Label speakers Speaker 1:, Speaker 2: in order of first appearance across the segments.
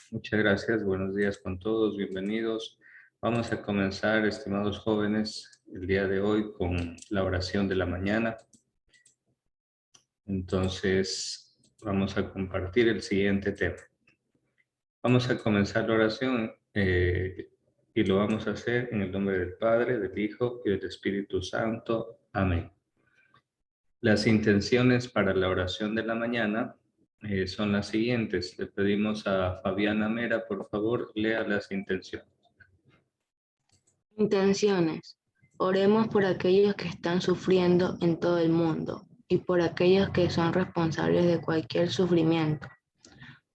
Speaker 1: Muchas gracias, buenos días con todos, bienvenidos. Vamos a comenzar, estimados jóvenes, el día de hoy con la oración de la mañana. Entonces, vamos a compartir el siguiente tema. Vamos a comenzar la oración y lo vamos a hacer en el nombre del Padre, del Hijo y del Espíritu Santo. Amén. Las intenciones para la oración de la mañana son las siguientes. Le pedimos a Fabiana Mera, por favor, lea las intenciones.
Speaker 2: Intenciones. Oremos por aquellos que están sufriendo en todo el mundo y por aquellos que son responsables de cualquier sufrimiento,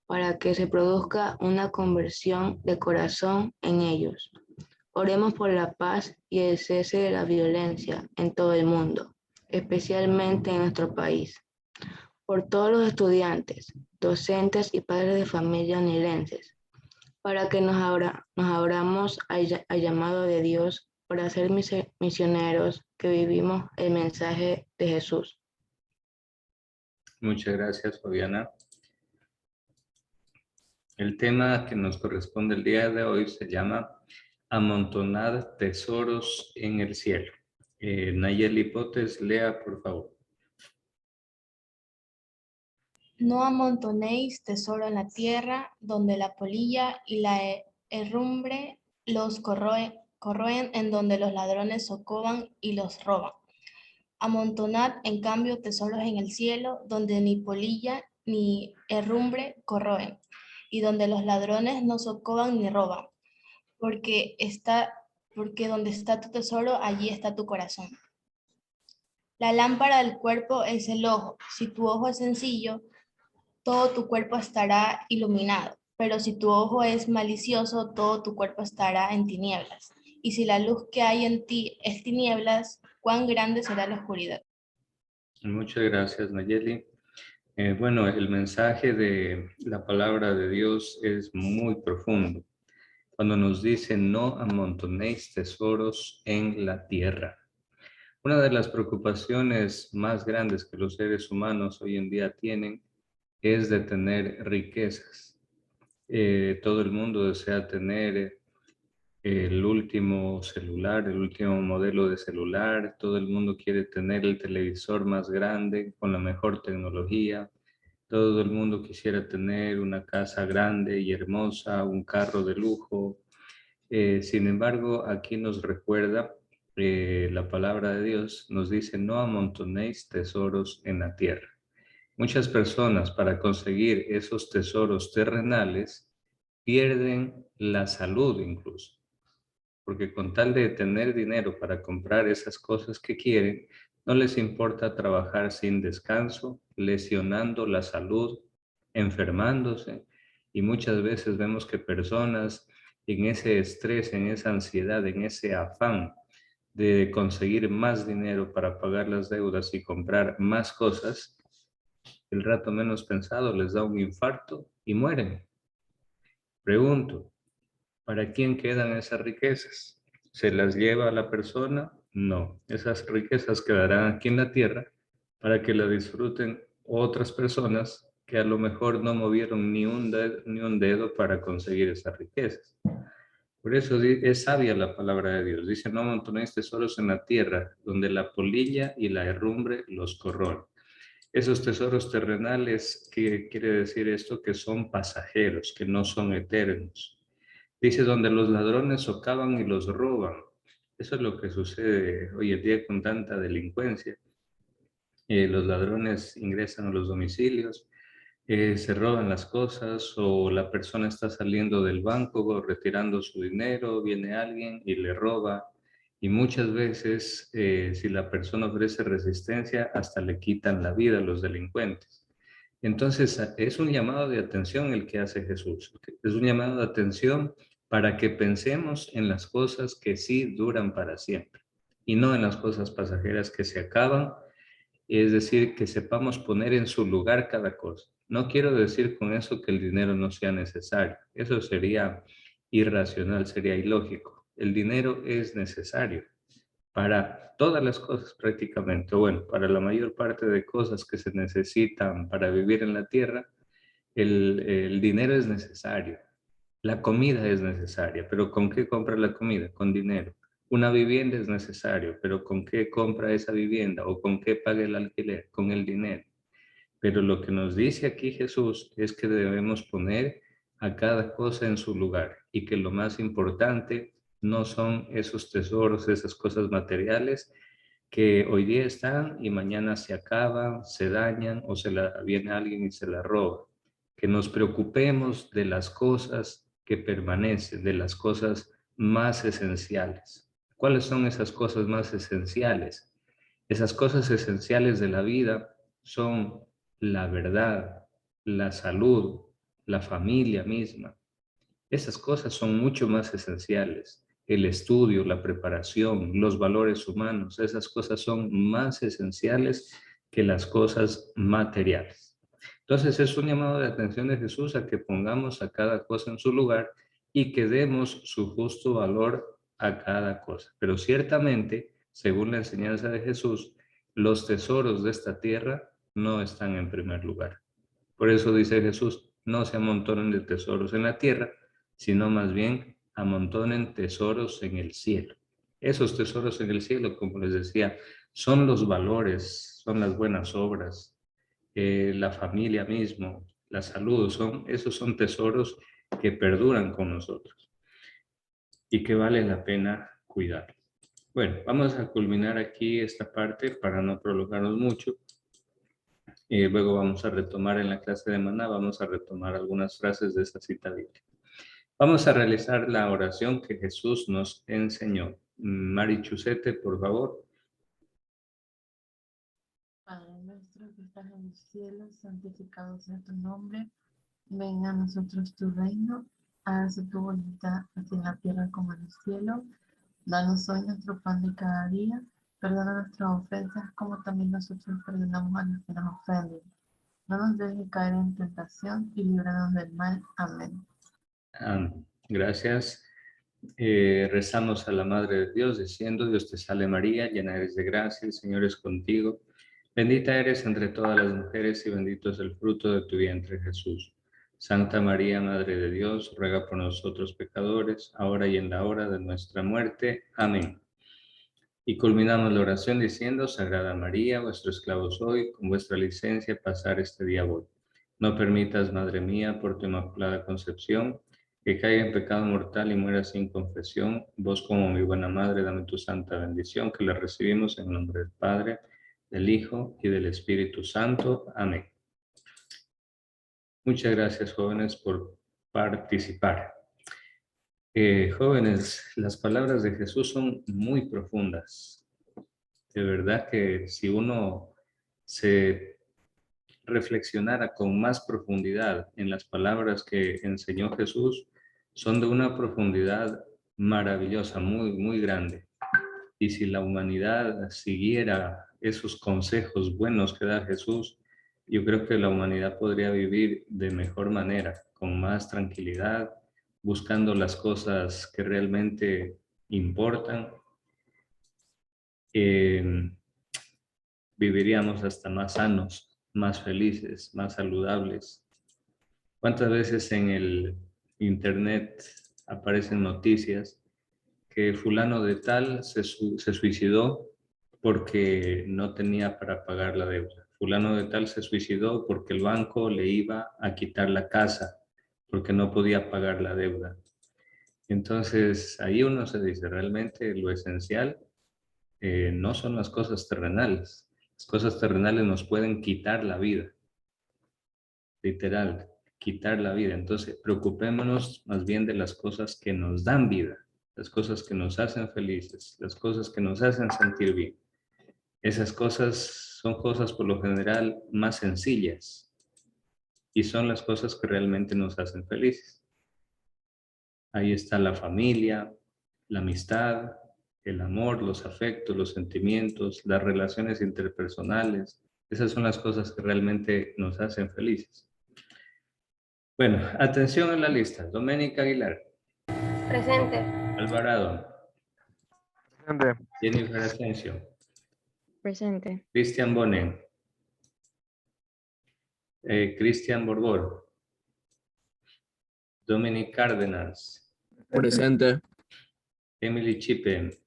Speaker 2: para que se produzca una conversión de corazón en ellos. Oremos por la paz y el cese de la violencia en todo el mundo, especialmente en nuestro país. Por todos los estudiantes, docentes y padres de familia onilenses, para que nos abramos al llamado de Dios para ser misioneros que vivimos el mensaje de Jesús.
Speaker 1: Muchas gracias, Fabiana. El tema que nos corresponde el día de hoy se llama Amontonar tesoros en el cielo. Nayeli Potes, lea, por favor.
Speaker 3: No amontonéis tesoro en la tierra, donde la polilla y la herrumbre los corroen, en donde los ladrones socovan y los roban. Amontonad, en cambio, tesoros en el cielo, donde ni polilla ni herrumbre corroen, y donde los ladrones no socovan ni roban, porque donde está tu tesoro, allí está tu corazón. La lámpara del cuerpo es el ojo. Si tu ojo es sencillo, todo tu cuerpo estará iluminado, pero si tu ojo es malicioso, todo tu cuerpo estará en tinieblas. Y si la luz que hay en ti es tinieblas, ¿cuán grande será la oscuridad?
Speaker 1: Muchas gracias, Nayeli. Bueno, el mensaje de la palabra de Dios es muy profundo. Cuando nos dice, no amontonéis tesoros en la tierra. Una de las preocupaciones más grandes que los seres humanos hoy en día tienen es de tener riquezas. Todo el mundo desea tener el último celular, el último modelo de celular. Todo el mundo quiere tener el televisor más grande con la mejor tecnología. Todo el mundo quisiera tener una casa grande y hermosa, un carro de lujo. Sin embargo, aquí nos recuerda la palabra de Dios, nos dice, no amontonéis tesoros en la tierra. Muchas personas para conseguir esos tesoros terrenales pierden la salud incluso, porque con tal de tener dinero para comprar esas cosas que quieren, no les importa trabajar sin descanso, lesionando la salud, enfermándose, y muchas veces vemos que personas en ese estrés, en esa ansiedad, en ese afán de conseguir más dinero para pagar las deudas y comprar más cosas, el rato menos pensado les da un infarto y mueren. Pregunto, ¿para quién quedan esas riquezas? ¿Se las lleva a la persona? No, esas riquezas quedarán aquí en la tierra para que la disfruten otras personas que a lo mejor no movieron ni un dedo para conseguir esas riquezas. Por eso es sabia la palabra de Dios. Dice, no amontonéis tesoros en la tierra, donde la polilla y la herrumbre los corroen. Esos tesoros terrenales, ¿qué quiere decir esto? Que son pasajeros, que no son eternos. Dice, donde los ladrones socavan y los roban. Eso es lo que sucede hoy en día con tanta delincuencia. Los ladrones ingresan a los domicilios, se roban las cosas o la persona está saliendo del banco retirando su dinero, viene alguien y le roba. Y muchas veces, si la persona ofrece resistencia, hasta le quitan la vida a los delincuentes. Entonces, es un llamado de atención el que hace Jesús. Es un llamado de atención para que pensemos en las cosas que sí duran para siempre y no en las cosas pasajeras que se acaban, es decir, que sepamos poner en su lugar cada cosa. No quiero decir con eso que el dinero no sea necesario. Eso sería irracional, sería ilógico. El dinero es necesario para todas las cosas prácticamente. Bueno, para la mayor parte de cosas que se necesitan para vivir en la tierra, el dinero es necesario. La comida es necesaria, pero ¿con qué compra la comida? Con dinero. Una vivienda es necesario, pero ¿con qué compra esa vivienda? ¿O con qué paga el alquiler? Con el dinero. Pero lo que nos dice aquí Jesús es que debemos poner a cada cosa en su lugar y que lo más importante no son esos tesoros, esas cosas materiales que hoy día están y mañana se acaban, se dañan o viene alguien y se la roba. Que nos preocupemos de las cosas que permanecen, de las cosas más esenciales. ¿Cuáles son esas cosas más esenciales? Esas cosas esenciales de la vida son la verdad, la salud, la familia misma. Esas cosas son mucho más esenciales. El estudio, la preparación, los valores humanos, esas cosas son más esenciales que las cosas materiales. Entonces es un llamado de atención de Jesús a que pongamos a cada cosa en su lugar y que demos su justo valor a cada cosa. Pero ciertamente, según la enseñanza de Jesús, los tesoros de esta tierra no están en primer lugar. Por eso dice Jesús, no se amontonen de tesoros en la tierra, sino más bien amontonen tesoros en el cielo. Esos tesoros en el cielo, como les decía, son los valores, son las buenas obras, la familia mismo, la salud, esos son tesoros que perduran con nosotros y que vale la pena cuidar. Bueno, vamos a culminar aquí esta parte para no prolongarnos mucho. Luego vamos a retomar en la clase de maná, vamos a retomar algunas frases de esta cita bíblica. Vamos a realizar la oración que Jesús nos enseñó. Mari Chusete, por favor.
Speaker 4: Padre nuestro que estás en los cielos, santificado sea tu nombre. Venga a nosotros tu reino. Hágase tu voluntad, así en la tierra como en el cielo. Danos hoy nuestro pan de cada día. Perdona nuestras ofensas, como también nosotros perdonamos a los que nos ofenden. No nos dejes caer en tentación y líbranos del mal. Amén.
Speaker 1: Gracias. Rezamos a la Madre de Dios diciendo, Dios te salve María, llena eres de gracia, el Señor es contigo. Bendita eres entre todas las mujeres y bendito es el fruto de tu vientre, Jesús. Santa María, Madre de Dios, ruega por nosotros pecadores, ahora y en la hora de nuestra muerte. Amén. Y culminamos la oración diciendo, Sagrada María, vuestro esclavo soy, con vuestra licencia pasar este día voy. No permitas, Madre mía, por tu inmaculada concepción, que caiga en pecado mortal y muera sin confesión. Vos como mi buena Madre, dame tu santa bendición, que la recibimos en nombre del Padre, del Hijo y del Espíritu Santo. Amén. Muchas gracias, jóvenes, por participar. Jóvenes, las palabras de Jesús son muy profundas. De verdad que si uno se reflexionara con más profundidad en las palabras que enseñó Jesús, son de una profundidad maravillosa, muy, muy grande. Y si la humanidad siguiera esos consejos buenos que da Jesús, yo creo que la humanidad podría vivir de mejor manera, con más tranquilidad, buscando las cosas que realmente importan. Viviríamos hasta más sanos, más felices, más saludables. ¿Cuántas veces en el internet aparecen noticias que fulano de tal se suicidó porque no tenía para pagar la deuda? Fulano de tal se suicidó porque el banco le iba a quitar la casa porque no podía pagar la deuda. Entonces ahí uno se dice, realmente lo esencial no son las cosas terrenales. Las cosas terrenales nos pueden quitar la vida, literal, quitar la vida. Entonces, preocupémonos más bien de las cosas que nos dan vida, las cosas que nos hacen felices, las cosas que nos hacen sentir bien. Esas cosas son cosas por lo general más sencillas y son las cosas que realmente nos hacen felices. Ahí está la familia, la amistad, el amor, los afectos, los sentimientos, las relaciones interpersonales. Esas son las cosas que realmente nos hacen felices. Bueno, atención a la lista. Doménica Aguilar.
Speaker 5: Presente.
Speaker 1: Alvarado.
Speaker 6: Presente.
Speaker 1: Jennifer Asensio.
Speaker 2: Presente.
Speaker 1: Cristian Bonen. Cristian Borbor. Dominic Cárdenas,
Speaker 6: Presente.
Speaker 1: Emily Chipe,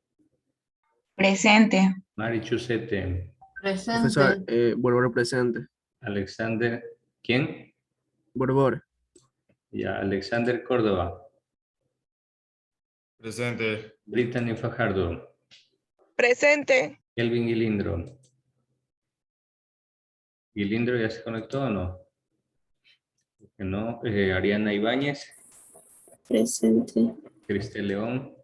Speaker 5: Presente.
Speaker 1: Mari Chusete,
Speaker 6: Profesor,
Speaker 4: Presente.
Speaker 6: Borbor presente.
Speaker 1: Alexander, ¿quién?
Speaker 6: Borbor.
Speaker 1: Ya, Alexander Córdoba,
Speaker 7: Presente.
Speaker 1: Brittany Fajardo,
Speaker 8: Presente.
Speaker 1: Kelvin Guilindro. ¿Guilindro ya se conectó o no? Que no. Ariana Ibáñez,
Speaker 8: Presente.
Speaker 1: Cristel León,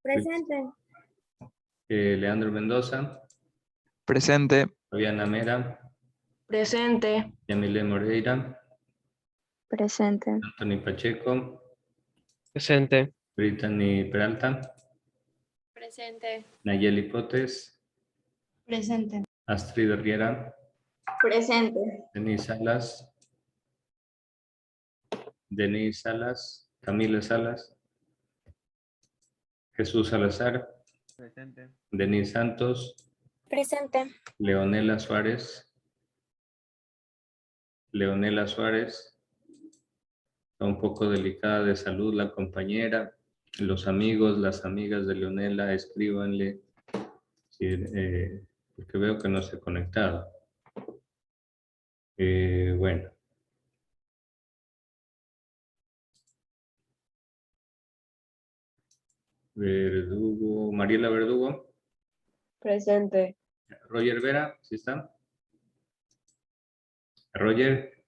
Speaker 8: Presente.
Speaker 1: Leandro Mendoza,
Speaker 9: Presente.
Speaker 1: Fabiana Mera,
Speaker 2: Presente.
Speaker 1: Yamile Moreira,
Speaker 8: Presente.
Speaker 1: Anthony Pacheco,
Speaker 10: Presente.
Speaker 1: Brittany Peralta,
Speaker 8: Presente.
Speaker 1: Nayeli Potes,
Speaker 3: Presente.
Speaker 1: Astrid Riera,
Speaker 8: Presente.
Speaker 1: Denise Salas, Camila Salas, Jesús Salazar,
Speaker 9: Presente.
Speaker 1: Denise Santos,
Speaker 8: Presente.
Speaker 1: Leonela Suárez, está un poco delicada de salud la compañera, los amigos, las amigas de Leonela, escríbanle, porque veo que no se ha conectado. Bueno. Verdugo, Mariela Verdugo,
Speaker 8: Presente.
Speaker 1: Roger Vera, ¿sí está? Roger.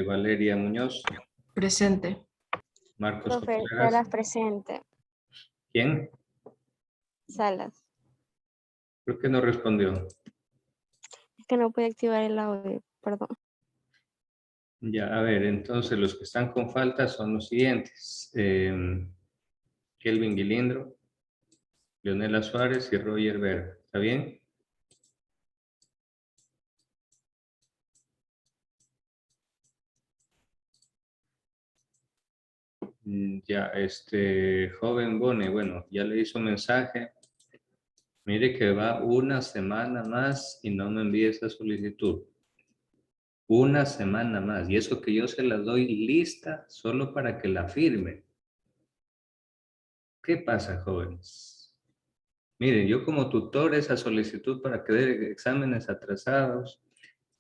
Speaker 1: Valeria Muñoz,
Speaker 2: Presente.
Speaker 1: Marcos
Speaker 8: Profe,
Speaker 1: Contreras.
Speaker 8: Salas presente.
Speaker 1: ¿Quién?
Speaker 8: Salas.
Speaker 1: ¿Por qué no respondió?
Speaker 8: Es que no puede activar el audio, perdón.
Speaker 1: Ya, a ver, entonces los que están con falta son los siguientes. Kelvin Guilindro, Leonela Suárez y Roger Vera. ¿Está bien? Ya, joven Bone, bueno, ya le hizo mensaje. Mire que va una semana más y no me envíe esa solicitud. Una semana más. Y eso que yo se la doy lista solo para que la firme. ¿Qué pasa, jóvenes? Miren, yo como tutor esa solicitud para que dé exámenes atrasados,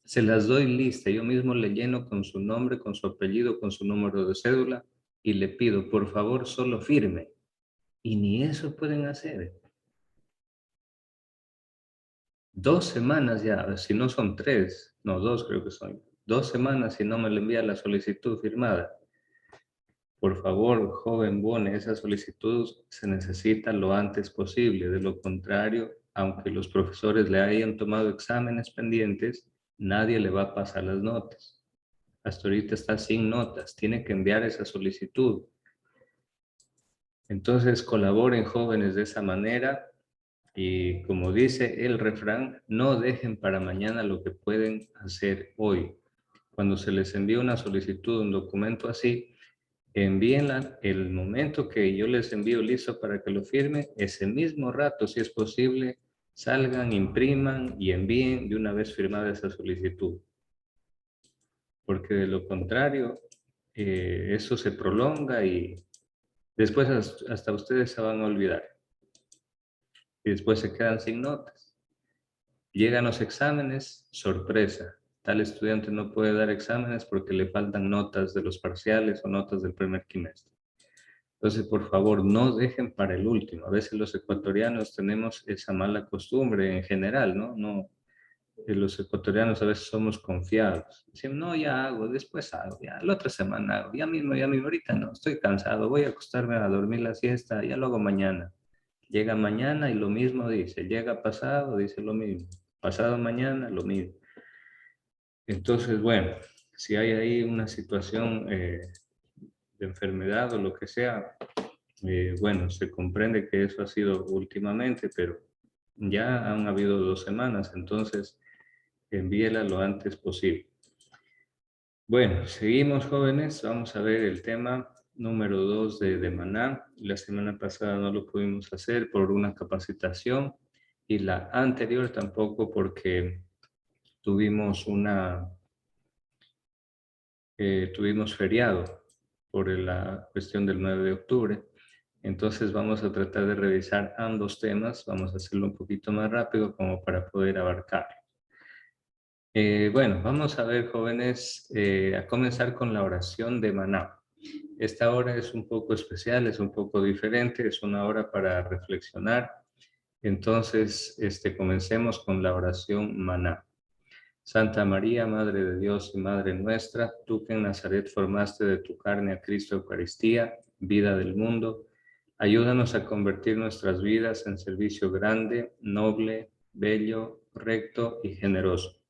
Speaker 1: se las doy lista. Yo mismo le lleno con su nombre, con su apellido, con su número de cédula y le pido, por favor, solo firme. Y ni eso pueden hacer. 2 semanas ya, si no son 3, no, 2 creo que son. 2 semanas si no me le envía la solicitud firmada. Por favor, joven Bone, esa solicitud se necesita lo antes posible. De lo contrario, aunque los profesores le hayan tomado exámenes pendientes, nadie le va a pasar las notas. Hasta ahorita está sin notas, tiene que enviar esa solicitud. Entonces, colaboren jóvenes de esa manera y como dice el refrán, no dejen para mañana lo que pueden hacer hoy. Cuando se les envía una solicitud, un documento así, envíenla el momento que yo les envío listo para que lo firme, ese mismo rato, si es posible, salgan, impriman y envíen de una vez firmada esa solicitud. Porque de lo contrario, eso se prolonga y después hasta ustedes se van a olvidar. Y después se quedan sin notas. Llegan los exámenes, sorpresa. Tal estudiante no puede dar exámenes porque le faltan notas de los parciales o notas del primer trimestre. Entonces, por favor, no dejen para el último. A veces los ecuatorianos tenemos esa mala costumbre en general, ¿no? Los ecuatorianos a veces somos confiados. Dicen, no, ya hago, después hago, ya la otra semana hago, ya mismo, ahorita no, estoy cansado, voy a acostarme a dormir la siesta, ya lo hago mañana. Llega mañana y lo mismo dice, llega pasado, dice lo mismo, pasado mañana, lo mismo. Entonces, bueno, si hay ahí una situación de enfermedad o lo que sea, bueno, se comprende que eso ha sido últimamente, pero ya han habido 2 semanas, entonces envíela lo antes posible. Bueno, seguimos jóvenes, vamos a ver el tema número 2 de Maná. La semana pasada no lo pudimos hacer por una capacitación y la anterior tampoco, porque tuvimos tuvimos feriado por la cuestión del 9 de octubre. Entonces vamos a tratar de revisar ambos temas. Vamos a hacerlo un poquito más rápido como para poder abarcar. Bueno, vamos a ver, jóvenes, a comenzar con la oración de Maná. Esta hora es un poco especial, es un poco diferente, es una hora para reflexionar. Entonces, comencemos con la oración Maná. Santa María, Madre de Dios y Madre nuestra, tú que en Nazaret formaste de tu carne a Cristo Eucaristía, vida del mundo, ayúdanos a convertir nuestras vidas en servicio grande, noble, bello, recto y generoso.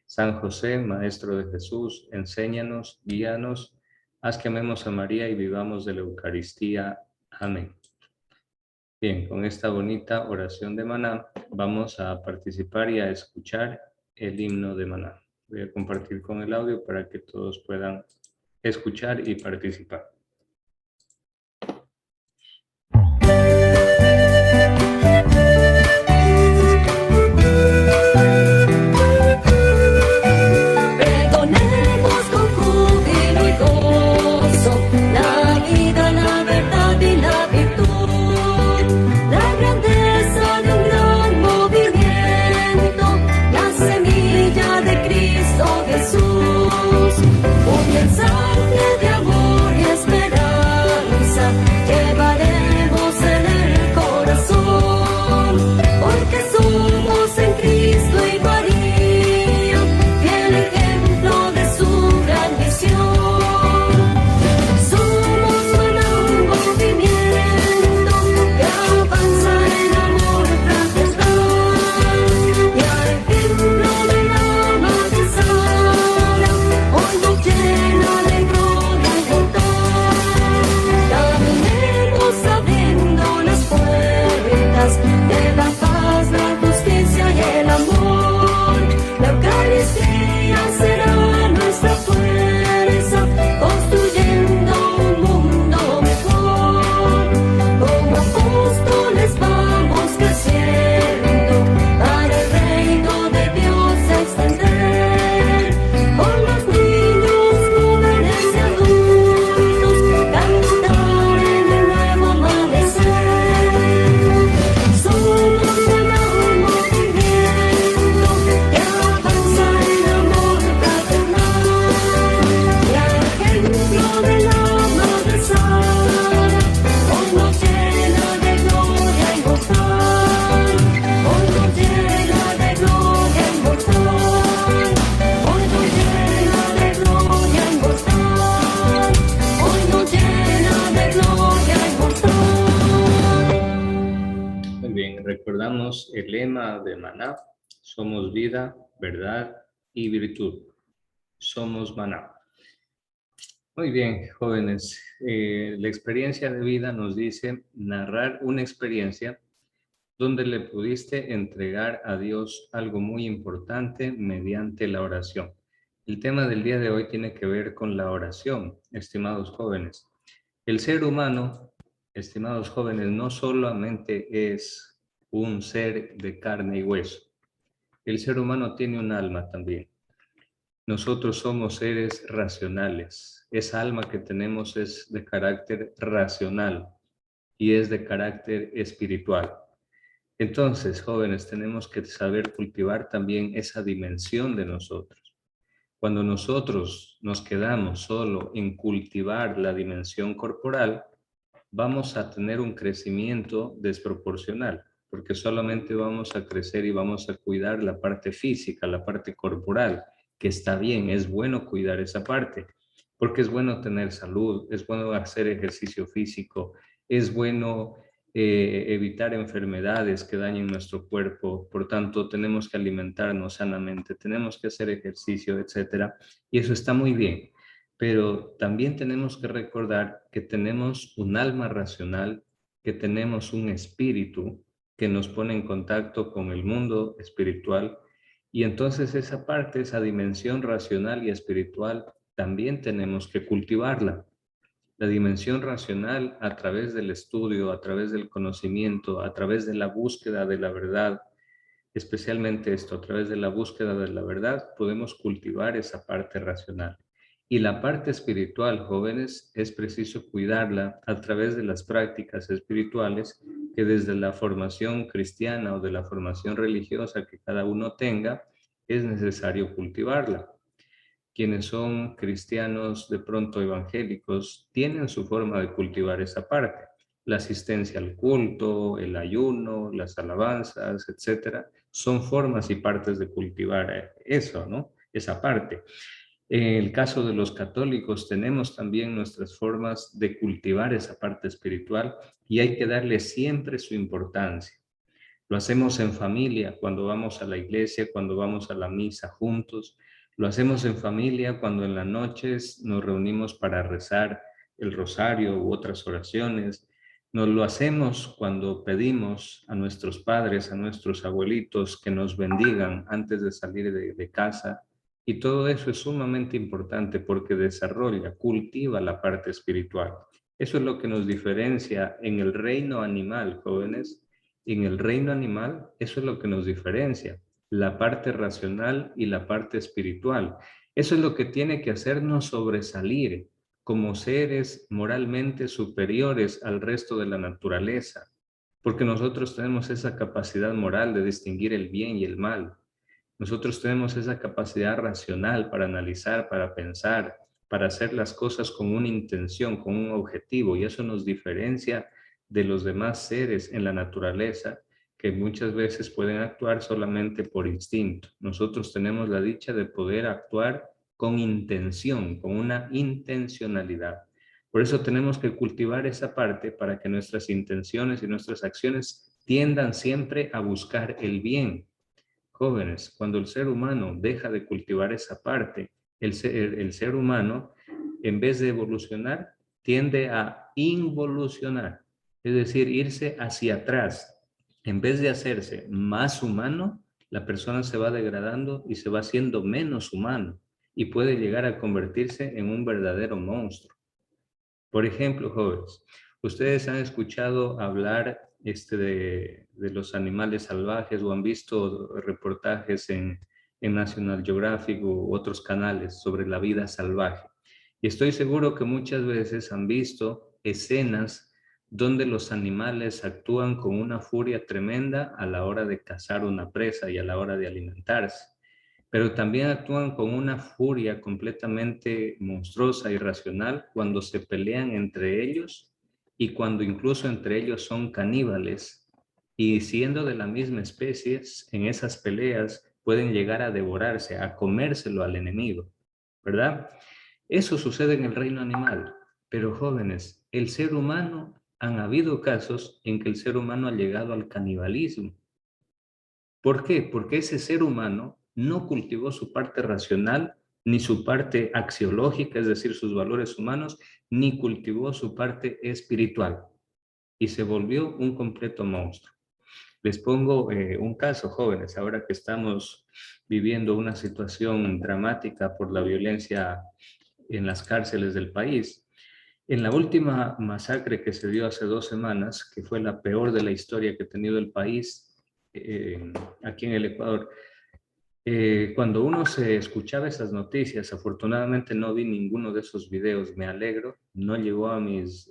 Speaker 1: San José, Maestro de Jesús, enséñanos, guíanos, haz que amemos a María y vivamos de la Eucaristía. Amén. Bien, con esta bonita oración de Maná vamos a participar y a escuchar el himno de Maná. Voy a compartir con el audio para que todos puedan escuchar y participar.
Speaker 7: Pregonemos con júbilo y gozo la vida, la verdad y la virtud, la grandeza de un gran movimiento, la semilla de Cristo Jesús, un mensaje de amor y esperanza llevaremos en el corazón, porque somos en Cristo y María, fiel ejemplo de su gran visión. Somos un movimiento que avanza en amor fraternal, y al ejemplo de la Madre Sara, hoy nos llena de gloria y bondad. Caminemos abriendo las puertas de la paz, la justicia y el amor. La Eucaristía será nuestra fuerza, construyendo un mundo mejor. Como apóstoles vamos creciendo para el reino de Dios extender. Con los niños, jóvenes y adultos, cantar en el nuevo amanecer. Somos un movimiento que avanza en amor fraternal, y al ejemplo de la Madre Sara, hoy nos llena de gloria inmortal. Hoy nos llena de gloria inmortal. Hoy nos llena de gloria inmortal. Hoy nos llena de gloria inmortal.
Speaker 1: Muy bien, recordamos el lema de Maná: somos vida, verdad y virtud. Somos Maná. Muy bien, jóvenes. La experiencia de vida nos dice narrar una experiencia donde le pudiste entregar a Dios algo muy importante mediante la oración. El tema del día de hoy tiene que ver con la oración, estimados jóvenes. El ser humano, estimados jóvenes, no solamente es un ser de carne y hueso. El ser humano tiene un alma también. Nosotros somos seres racionales. Esa alma que tenemos es de carácter racional y es de carácter espiritual. Entonces, jóvenes, tenemos que saber cultivar también esa dimensión de nosotros. Cuando nosotros nos quedamos solo en cultivar la dimensión corporal, vamos a tener un crecimiento desproporcional, porque solamente vamos a crecer y vamos a cuidar la parte física, la parte corporal, que está bien, es bueno cuidar esa parte, porque es bueno tener salud, es bueno hacer ejercicio físico, es bueno evitar enfermedades que dañen nuestro cuerpo. Por tanto, tenemos que alimentarnos sanamente, tenemos que hacer ejercicio, etcétera, y eso está muy bien. Pero también tenemos que recordar que tenemos un alma racional, que tenemos un espíritu que nos pone en contacto con el mundo espiritual, y entonces esa parte, esa dimensión racional y espiritual, también tenemos que cultivarla. La dimensión racional, a través del estudio, a través del conocimiento, a través de la búsqueda de la verdad, especialmente esto, a través de la búsqueda de la verdad, podemos cultivar esa parte racional. Y la parte espiritual, jóvenes, es preciso cuidarla a través de las prácticas espirituales que desde la formación cristiana o de la formación religiosa que cada uno tenga, es necesario cultivarla. Quienes son cristianos de pronto evangélicos tienen su forma de cultivar esa parte. La asistencia al culto, el ayuno, las alabanzas, etcétera, son formas y partes de cultivar eso, ¿no? Esa parte. En el caso de los católicos tenemos también nuestras formas de cultivar esa parte espiritual y hay que darle siempre su importancia. Lo hacemos en familia, cuando vamos a la iglesia, cuando vamos a la misa juntos. Lo hacemos en familia cuando en las noches nos reunimos para rezar el rosario u otras oraciones. Nos lo hacemos cuando pedimos a nuestros padres, a nuestros abuelitos que nos bendigan antes de salir de casa. Y todo eso es sumamente importante porque desarrolla, cultiva la parte espiritual. Eso es lo que nos diferencia en el reino animal, jóvenes. En el reino animal, eso es lo que nos diferencia, la parte racional y la parte espiritual. Eso es lo que tiene que hacernos sobresalir como seres moralmente superiores al resto de la naturaleza, porque nosotros tenemos esa capacidad moral de distinguir el bien y el mal. Nosotros tenemos esa capacidad racional para analizar, para pensar, para hacer las cosas con una intención, con un objetivo, y eso nos diferencia de los demás seres en la naturaleza que muchas veces pueden actuar solamente por instinto. Nosotros tenemos la dicha de poder actuar con intención, con una intencionalidad. Por eso tenemos que cultivar esa parte para que nuestras intenciones y nuestras acciones tiendan siempre a buscar el bien. Jóvenes, cuando el ser humano deja de cultivar esa parte, el ser humano, en vez de evolucionar, tiende a involucionar, es decir, irse hacia atrás. En vez de hacerse más humano, la persona se va degradando y se va haciendo menos humano y puede llegar a convertirse en un verdadero monstruo. Por ejemplo, jóvenes, ustedes han escuchado hablar de los animales salvajes o han visto reportajes en National Geographic u otros canales sobre la vida salvaje. Y estoy seguro que muchas veces han visto escenas donde los animales actúan con una furia tremenda a la hora de cazar una presa y a la hora de alimentarse, pero también actúan con una furia completamente monstruosa y irracional cuando se pelean entre ellos y cuando incluso entre ellos son caníbales y siendo de la misma especie, en esas peleas pueden llegar a devorarse, a comérselo al enemigo, ¿verdad? Eso sucede en el reino animal, pero jóvenes, el ser humano, han habido casos en que el ser humano ha llegado al canibalismo. ¿Por qué? Porque ese ser humano no cultivó su parte racional, ni su parte axiológica, es decir, sus valores humanos, ni cultivó su parte espiritual. Y se volvió un completo monstruo. Les pongo un caso, jóvenes, ahora que estamos viviendo una situación dramática por la violencia en las cárceles del país. En la última masacre que se dio hace 2 semanas, que fue la peor de la historia que ha tenido el país, aquí en el Ecuador, cuando uno se escuchaba esas noticias, afortunadamente no vi ninguno de esos videos, me alegro, no llegó a mis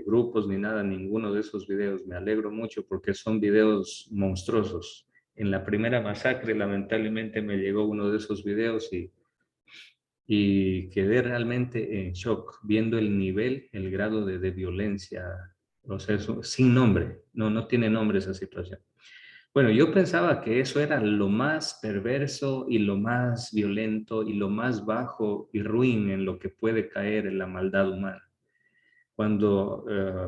Speaker 1: grupos ni nada, ninguno de esos videos, me alegro mucho porque son videos monstruosos. En la primera masacre lamentablemente me llegó uno de esos videos y quedé realmente en shock viendo el nivel, el grado de violencia, o sea, eso, sin nombre, no tiene nombre esa situación. Bueno, yo pensaba que eso era lo más perverso y lo más violento y lo más bajo y ruin en lo que puede caer en la maldad humana. Cuando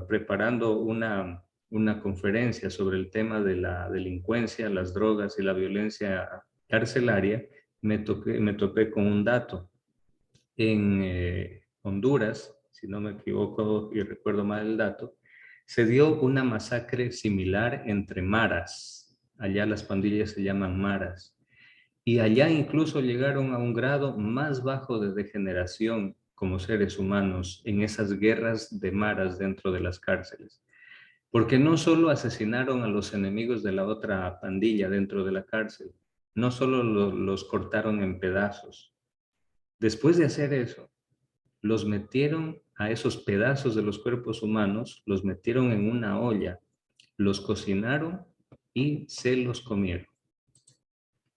Speaker 1: preparando una conferencia sobre el tema de la delincuencia, las drogas y la violencia carcelaria, me topé con un dato. En Honduras, si no me equivoco y recuerdo mal el dato, se dio una masacre similar entre maras. Allá las pandillas se llaman maras. Y allá incluso llegaron a un grado más bajo de degeneración como seres humanos en esas guerras de maras dentro de las cárceles. Porque no solo asesinaron a los enemigos de la otra pandilla dentro de la cárcel, no solo los cortaron en pedazos. Después de hacer eso, los metieron a esos pedazos de los cuerpos humanos, los metieron en una olla, los cocinaron y se los comieron.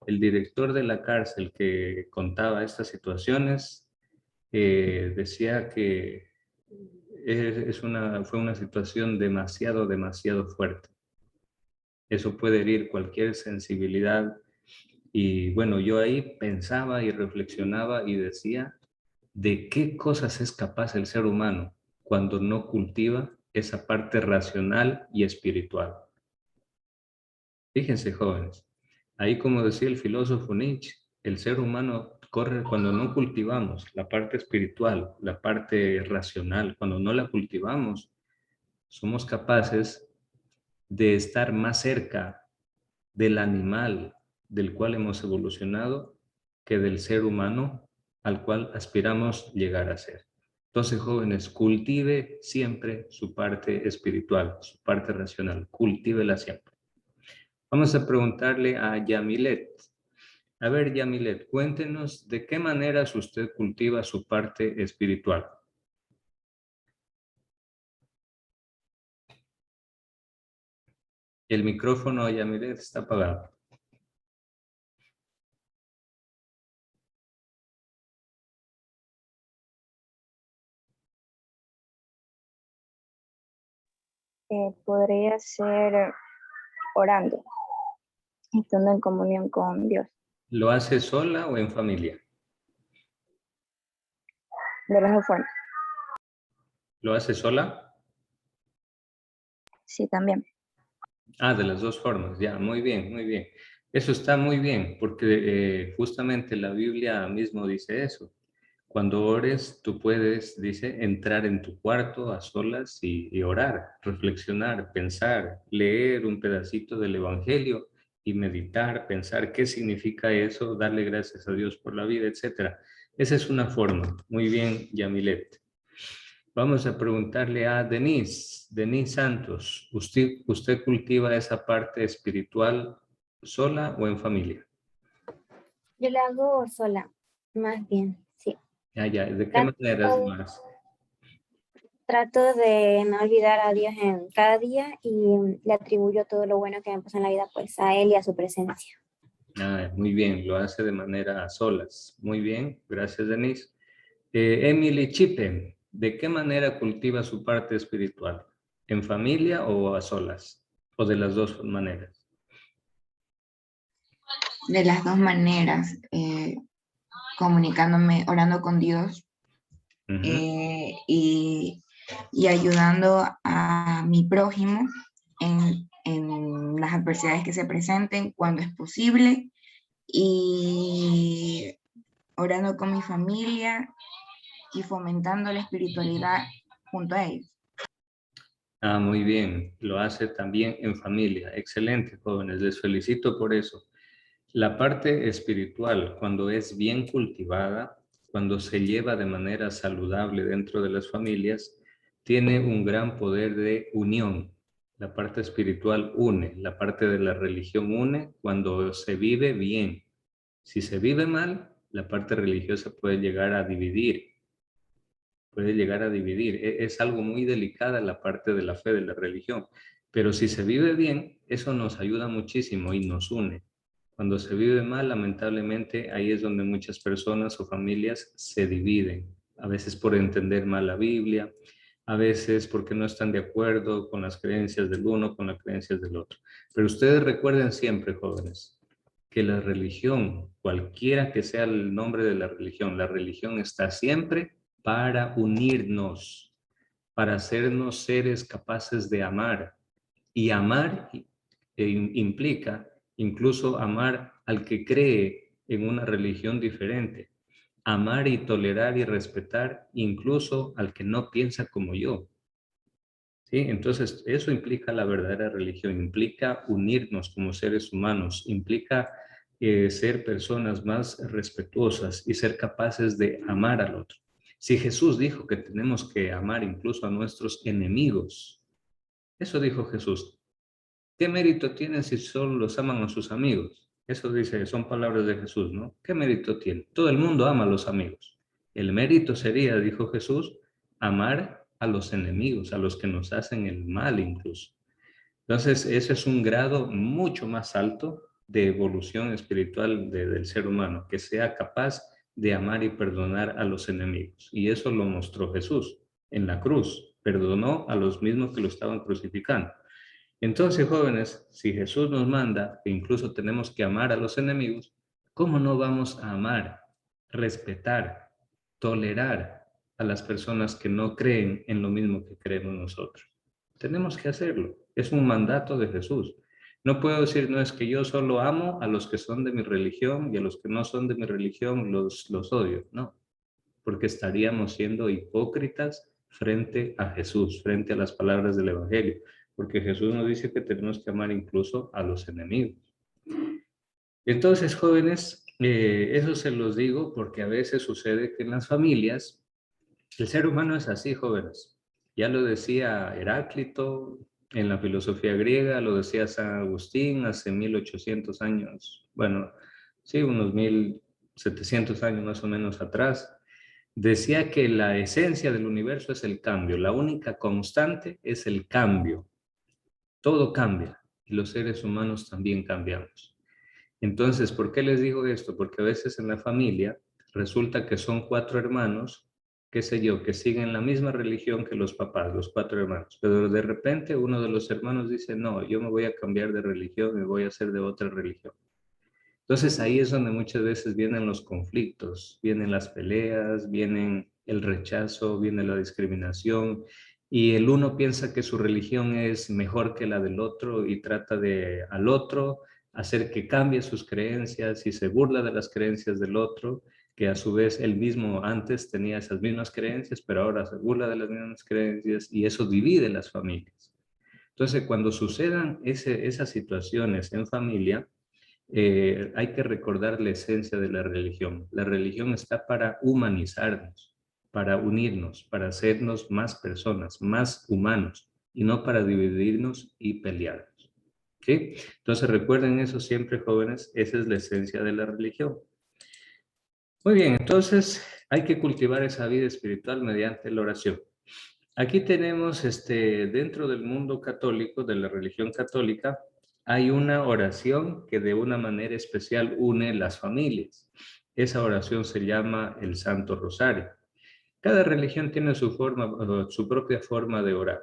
Speaker 1: El director de la cárcel que contaba estas situaciones decía que fue una situación demasiado fuerte. Eso puede herir cualquier sensibilidad. Y bueno, yo ahí pensaba y reflexionaba y decía, ¿de qué cosas es capaz el ser humano cuando no cultiva esa parte racional y espiritual? Fíjense, jóvenes, ahí como decía el filósofo Nietzsche, el ser humano corre cuando no cultivamos la parte espiritual, la parte racional, cuando no la cultivamos, somos capaces de estar más cerca del animal del cual hemos evolucionado que del ser humano al cual aspiramos llegar a ser. Entonces, jóvenes, cultive siempre su parte espiritual, su parte racional, cultívela siempre. Vamos a preguntarle a Yamilet. A ver, Yamilet, cuéntenos de qué maneras usted cultiva su parte espiritual. El micrófono, Yamilet, está apagado.
Speaker 8: Podría ser orando, estando en comunión con Dios,
Speaker 1: ¿Lo hace sola o en familia?
Speaker 8: de las dos formas.
Speaker 1: ¿Lo hace sola?
Speaker 8: Sí, también.
Speaker 1: Ah, de las dos formas, ya, muy bien, muy bien. Eso está muy bien, porque justamente la Biblia mismo dice eso. Cuando ores, tú puedes, dice, entrar en tu cuarto a solas y orar, reflexionar, pensar, leer un pedacito del Evangelio y meditar, pensar qué significa eso, darle gracias a Dios por la vida, etc. Esa es una forma. Muy bien, Yamilet. Vamos a preguntarle a Denise Santos, ¿usted cultiva esa parte espiritual sola o en familia?
Speaker 8: Yo la hago sola, más bien, sí.
Speaker 1: Ya, ¿de qué maneras más?
Speaker 8: Trato de no olvidar a Dios en cada día y le atribuyo todo lo bueno que me pasa en la vida pues a Él y a su presencia.
Speaker 1: Ah, muy bien, lo hace de manera a solas. Muy bien, gracias Denise. Emily Chipen, ¿de qué manera cultiva su parte espiritual? ¿En familia o a solas? ¿O de las dos maneras?
Speaker 5: De las dos maneras, comunicándome, orando con Dios y ayudando a mi prójimo en las adversidades que se presenten cuando es posible y orando con mi familia y fomentando la espiritualidad junto a ellos.
Speaker 1: Ah, muy bien, lo hace también en familia. Excelente, jóvenes, les felicito por eso. La parte espiritual, cuando es bien cultivada, cuando se lleva de manera saludable dentro de las familias, tiene un gran poder de unión. La parte espiritual une, la parte de la religión une cuando se vive bien. Si se vive mal, la parte religiosa puede llegar a dividir. Es algo muy delicada la parte de la fe, de la religión. Pero si se vive bien, eso nos ayuda muchísimo y nos une. Cuando se vive mal, lamentablemente, ahí es donde muchas personas o familias se dividen. A veces por entender mal la Biblia, a veces porque no están de acuerdo con las creencias del uno, con las creencias del otro. Pero ustedes recuerden siempre, jóvenes, que la religión, cualquiera que sea el nombre de la religión está siempre para unirnos, para hacernos seres capaces de amar. Y amar implica incluso amar al que cree en una religión diferente. Amar y tolerar y respetar incluso al que no piensa como yo. ¿Sí? Entonces, eso implica la verdadera religión, implica unirnos como seres humanos, implica ser personas más respetuosas y ser capaces de amar al otro. Si Jesús dijo que tenemos que amar incluso a nuestros enemigos, Eso dijo Jesús. ¿Qué mérito tienen si solo los aman a sus amigos? Eso dice, son palabras de Jesús, ¿no? ¿Qué mérito tiene? Todo el mundo ama a los amigos. El mérito sería, dijo Jesús, amar a los enemigos, a los que nos hacen el mal incluso. Entonces, ese es un grado mucho más alto de evolución espiritual del ser humano, que sea capaz de amar y perdonar a los enemigos. Y eso lo mostró Jesús en la cruz. Perdonó a los mismos que lo estaban crucificando. Entonces, jóvenes, si Jesús nos manda que incluso tenemos que amar a los enemigos, ¿cómo no vamos a amar, respetar, tolerar a las personas que no creen en lo mismo que creemos nosotros? Tenemos que hacerlo. Es un mandato de Jesús. No puedo decir, no, es que yo solo amo a los que son de mi religión y a los que no son de mi religión los odio. No, porque estaríamos siendo hipócritas frente a Jesús, frente a las palabras del Evangelio, porque Jesús nos dice que tenemos que amar incluso a los enemigos. Entonces, jóvenes, eso se los digo porque a veces sucede que en las familias, el ser humano es así, jóvenes. Ya lo decía Heráclito en la filosofía griega, lo decía San Agustín hace 1800 años, bueno, sí, unos 1700 años más o menos atrás. Decía que la esencia del universo es el cambio, la única constante es el cambio. Todo cambia y los seres humanos también cambiamos. Entonces, ¿por qué les digo esto? Porque a veces en la familia resulta que son 4 hermanos, qué sé yo, que siguen la misma religión que los papás, los 4 hermanos, pero de repente uno de los hermanos dice, no, yo me voy a cambiar de religión, me voy a hacer de otra religión. Entonces ahí es donde muchas veces vienen los conflictos, vienen las peleas, vienen el rechazo, viene la discriminación y el uno piensa que su religión es mejor que la del otro y trata de al otro hacer que cambie sus creencias y se burla de las creencias del otro, que a su vez él mismo antes tenía esas mismas creencias, pero ahora se burla de las mismas creencias y eso divide las familias. Entonces cuando sucedan esas situaciones en familia, hay que recordar la esencia de la religión. La religión está para humanizarnos, para unirnos, para hacernos más personas, más humanos, y no para dividirnos y pelearnos. ¿Sí? Entonces recuerden eso siempre, jóvenes, esa es la esencia de la religión. Muy bien, entonces hay que cultivar esa vida espiritual mediante la oración. Aquí tenemos, dentro del mundo católico, de la religión católica, hay una oración que de una manera especial une las familias. Esa oración se llama el Santo Rosario. Cada religión tiene su propia forma de orar.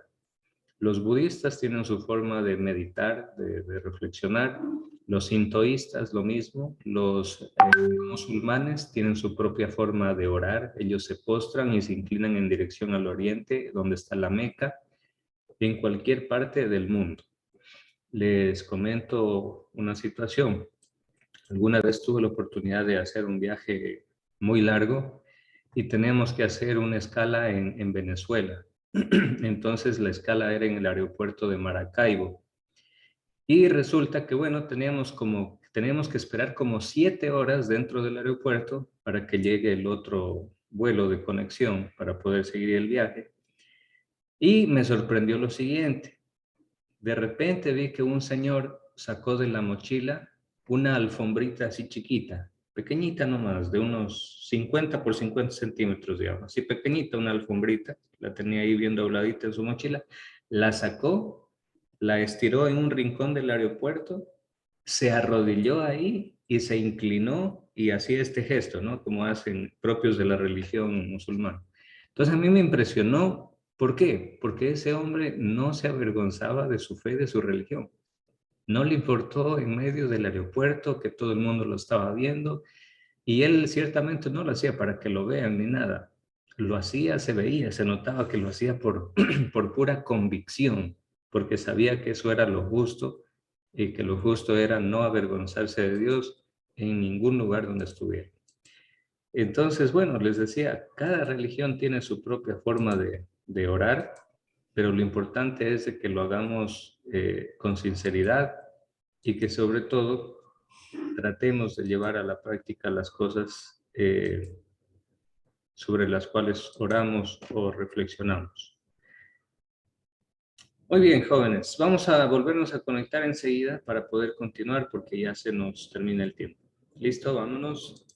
Speaker 1: Los budistas tienen su forma de meditar, de reflexionar. Los sintoístas lo mismo. Los musulmanes tienen su propia forma de orar. Ellos se postran y se inclinan en dirección al oriente, donde está la Meca, en cualquier parte del mundo. Les comento una situación. Alguna vez tuve la oportunidad de hacer un viaje muy largo y teníamos que hacer una escala en Venezuela. Entonces la escala era en el aeropuerto de Maracaibo. Y resulta que, bueno, teníamos que esperar como 7 horas dentro del aeropuerto para que llegue el otro vuelo de conexión para poder seguir el viaje. Y me sorprendió lo siguiente. De repente vi que un señor sacó de la mochila una alfombrita así chiquita, pequeñita nomás, de unos 50 por 50 centímetros, digamos, así pequeñita una alfombrita, la tenía ahí bien dobladita en su mochila, la sacó, la estiró en un rincón del aeropuerto, se arrodilló ahí y se inclinó y hacía este gesto, ¿no? Como hacen propios de la religión musulmana. Entonces a mí me impresionó. ¿Por qué? Porque ese hombre no se avergonzaba de su fe y de su religión. No le importó en medio del aeropuerto que todo el mundo lo estaba viendo y él ciertamente no lo hacía para que lo vean ni nada. Lo hacía, se veía, se notaba que lo hacía por pura convicción, porque sabía que eso era lo justo y que lo justo era no avergonzarse de Dios en ningún lugar donde estuviera. Entonces, bueno, les decía, cada religión tiene su propia forma de orar, pero lo importante es de que lo hagamos con sinceridad y que sobre todo tratemos de llevar a la práctica las cosas sobre las cuales oramos o reflexionamos. Muy bien, jóvenes. Vamos a volvernos a conectar enseguida para poder continuar porque ya se nos termina el tiempo. ¿Listo? Vámonos.